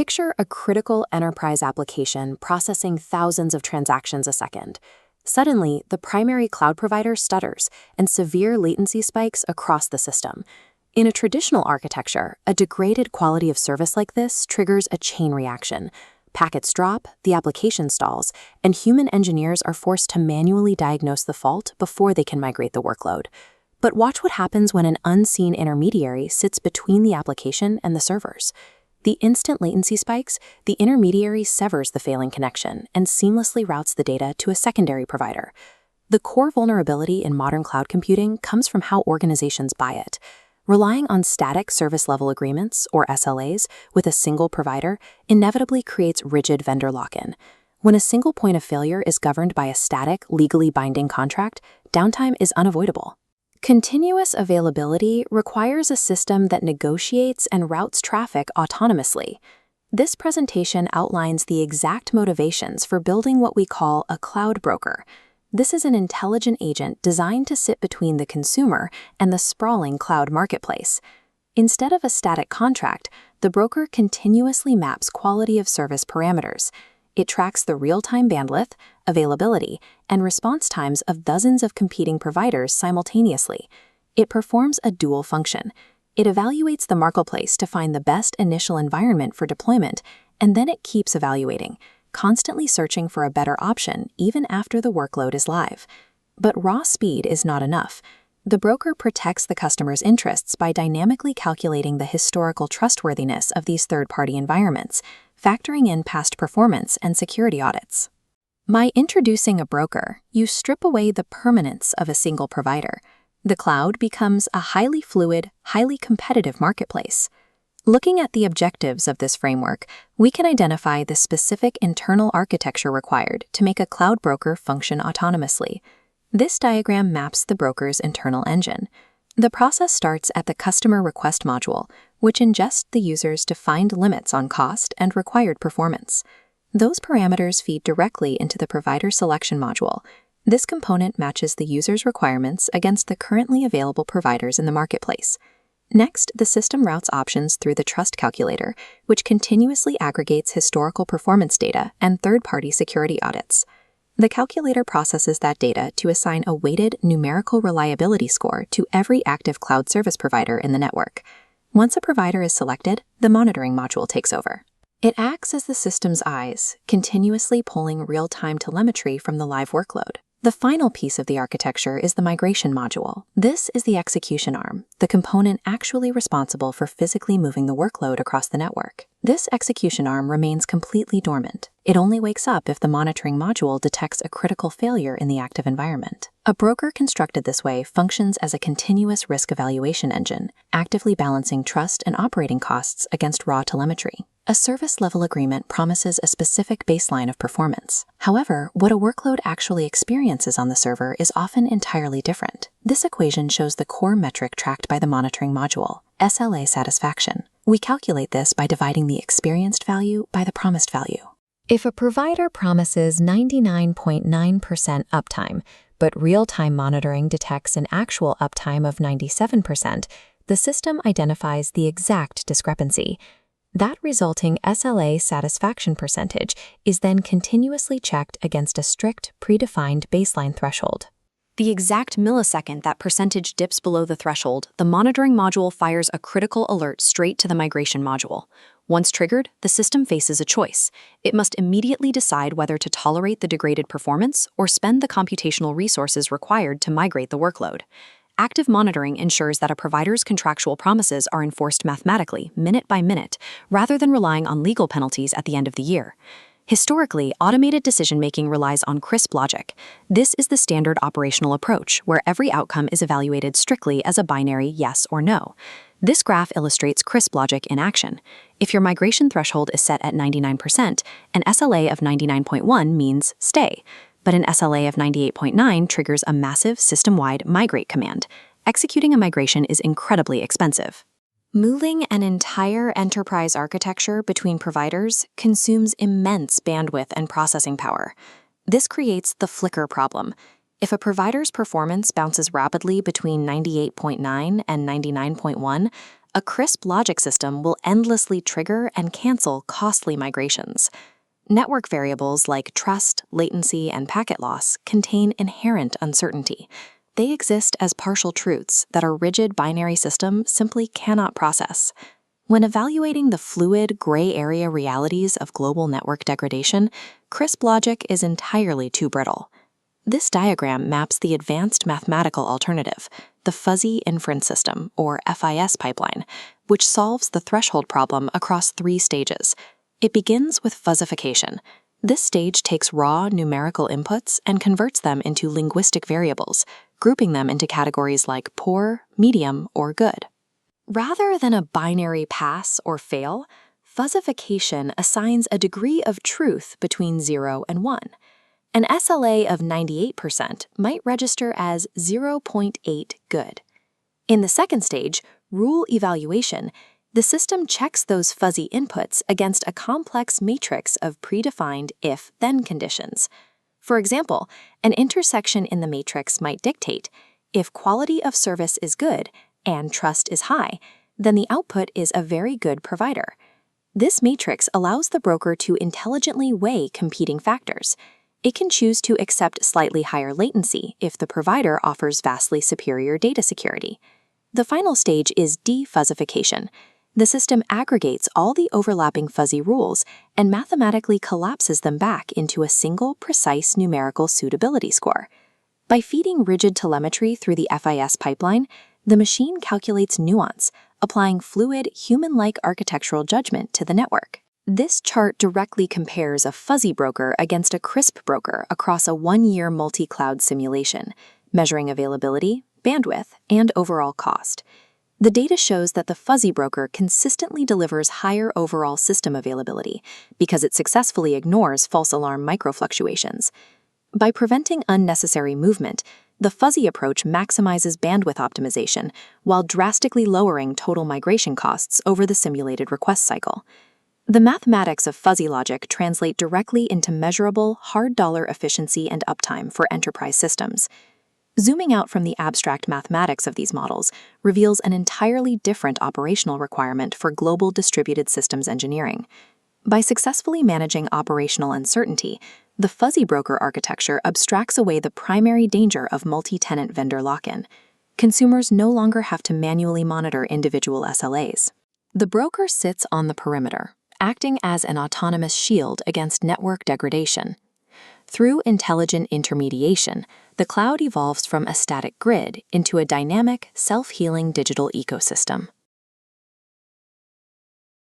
Picture a critical enterprise application processing thousands of transactions a second. Suddenly, the primary cloud provider stutters, and severe latency spikes across the system. In a traditional architecture, a degraded quality of service like this triggers a chain reaction. Packets drop, the application stalls, and human engineers are forced to manually diagnose the fault before they can migrate the workload. But watch what happens when an unseen intermediary sits between the application and the servers. The instant latency spikes, the intermediary severs the failing connection and seamlessly routes the data to a secondary provider. The core vulnerability in modern cloud computing comes from how organizations buy it. Relying on static service level agreements, or SLAs, with a single provider inevitably creates rigid vendor lock-in. When a single point of failure is governed by a static, legally binding contract, downtime is unavoidable. Continuous availability requires a system that negotiates and routes traffic autonomously. This presentation outlines the exact motivations for building what we call a cloud broker. This is an intelligent agent designed to sit between the consumer and the sprawling cloud marketplace. Instead of a static contract, the broker continuously maps quality of service parameters. It tracks the real-time bandwidth, availability, and response times of dozens of competing providers simultaneously. It performs a dual function. It evaluates the marketplace to find the best initial environment for deployment, and then it keeps evaluating, constantly searching for a better option even after the workload is live. But raw speed is not enough. The broker protects the customer's interests by dynamically calculating the historical trustworthiness of these third-party environments, factoring in past performance and security audits. By introducing a broker, you strip away the permanence of a single provider. The cloud becomes a highly fluid, highly competitive marketplace. Looking at the objectives of this framework, we can identify the specific internal architecture required to make a cloud broker function autonomously. This diagram maps the broker's internal engine. The process starts at the customer request module, which ingests the user's defined limits on cost and required performance. Those parameters feed directly into the provider selection module. This component matches the user's requirements against the currently available providers in the marketplace. Next, the system routes options through the trust calculator, which continuously aggregates historical performance data and third-party security audits. The calculator processes that data to assign a weighted numerical reliability score to every active cloud service provider in the network. Once a provider is selected, the monitoring module takes over. It acts as the system's eyes, continuously pulling real-time telemetry from the live workload. The final piece of the architecture is the migration module. This is the execution arm, the component actually responsible for physically moving the workload across the network. This execution arm remains completely dormant. It only wakes up if the monitoring module detects a critical failure in the active environment. A broker constructed this way functions as a continuous risk evaluation engine, actively balancing trust and operating costs against raw telemetry. A service-level agreement promises a specific baseline of performance. However, what a workload actually experiences on the server is often entirely different. This equation shows the core metric tracked by the monitoring module, SLA satisfaction. We calculate this by dividing the experienced value by the promised value. If a provider promises 99.9% uptime, but real-time monitoring detects an actual uptime of 97%, the system identifies the exact discrepancy. That resulting SLA satisfaction percentage is then continuously checked against a strict, predefined baseline threshold. The exact millisecond that percentage dips below the threshold, the monitoring module fires a critical alert straight to the migration module. Once triggered, the system faces a choice. It must immediately decide whether to tolerate the degraded performance or spend the computational resources required to migrate the workload. Active monitoring ensures that a provider's contractual promises are enforced mathematically, minute by minute, rather than relying on legal penalties at the end of the year. Historically, automated decision-making relies on crisp logic. This is the standard operational approach, where every outcome is evaluated strictly as a binary yes or no. This graph illustrates crisp logic in action. If your migration threshold is set at 99%, an SLA of 99.1 means stay. But an SLA of 98.9 triggers a massive system-wide migrate command. Executing a migration is incredibly expensive. Moving an entire enterprise architecture between providers consumes immense bandwidth and processing power. This creates the flicker problem. If a provider's performance bounces rapidly between 98.9 and 99.1, a crisp logic system will endlessly trigger and cancel costly migrations. Network variables like trust, latency, and packet loss contain inherent uncertainty. They exist as partial truths that a rigid binary system simply cannot process. When evaluating the fluid, gray area realities of global network degradation, crisp logic is entirely too brittle. This diagram maps the advanced mathematical alternative, the fuzzy inference system, or FIS pipeline, which solves the threshold problem across 3 stages. It begins with fuzzification. This stage takes raw numerical inputs and converts them into linguistic variables, grouping them into categories like poor, medium, or good. Rather than a binary pass or fail, fuzzification assigns a degree of truth between 0 and 1. An SLA of 98% might register as 0.8 good. In the second stage, rule evaluation, the system checks those fuzzy inputs against a complex matrix of predefined if-then conditions. For example, an intersection in the matrix might dictate, if quality of service is good and trust is high, then the output is a very good provider. This matrix allows the broker to intelligently weigh competing factors. It can choose to accept slightly higher latency if the provider offers vastly superior data security. The final stage is defuzzification. The system aggregates all the overlapping fuzzy rules and mathematically collapses them back into a single precise numerical suitability score. By feeding rigid telemetry through the FIS pipeline, the machine calculates nuance, applying fluid, human-like architectural judgment to the network. This chart directly compares a fuzzy broker against a crisp broker across a 1-year multi-cloud simulation, measuring availability, bandwidth, and overall cost. The data shows that the fuzzy broker consistently delivers higher overall system availability because it successfully ignores false alarm microfluctuations. By preventing unnecessary movement, the fuzzy approach maximizes bandwidth optimization while drastically lowering total migration costs over the simulated request cycle. The mathematics of fuzzy logic translate directly into measurable, hard-dollar efficiency and uptime for enterprise systems. Zooming out from the abstract mathematics of these models reveals an entirely different operational requirement for global distributed systems engineering. By successfully managing operational uncertainty, the fuzzy broker architecture abstracts away the primary danger of multi-tenant vendor lock-in. Consumers no longer have to manually monitor individual SLAs. The broker sits on the perimeter, acting as an autonomous shield against network degradation. Through intelligent intermediation, the cloud evolves from a static grid into a dynamic, self-healing digital ecosystem.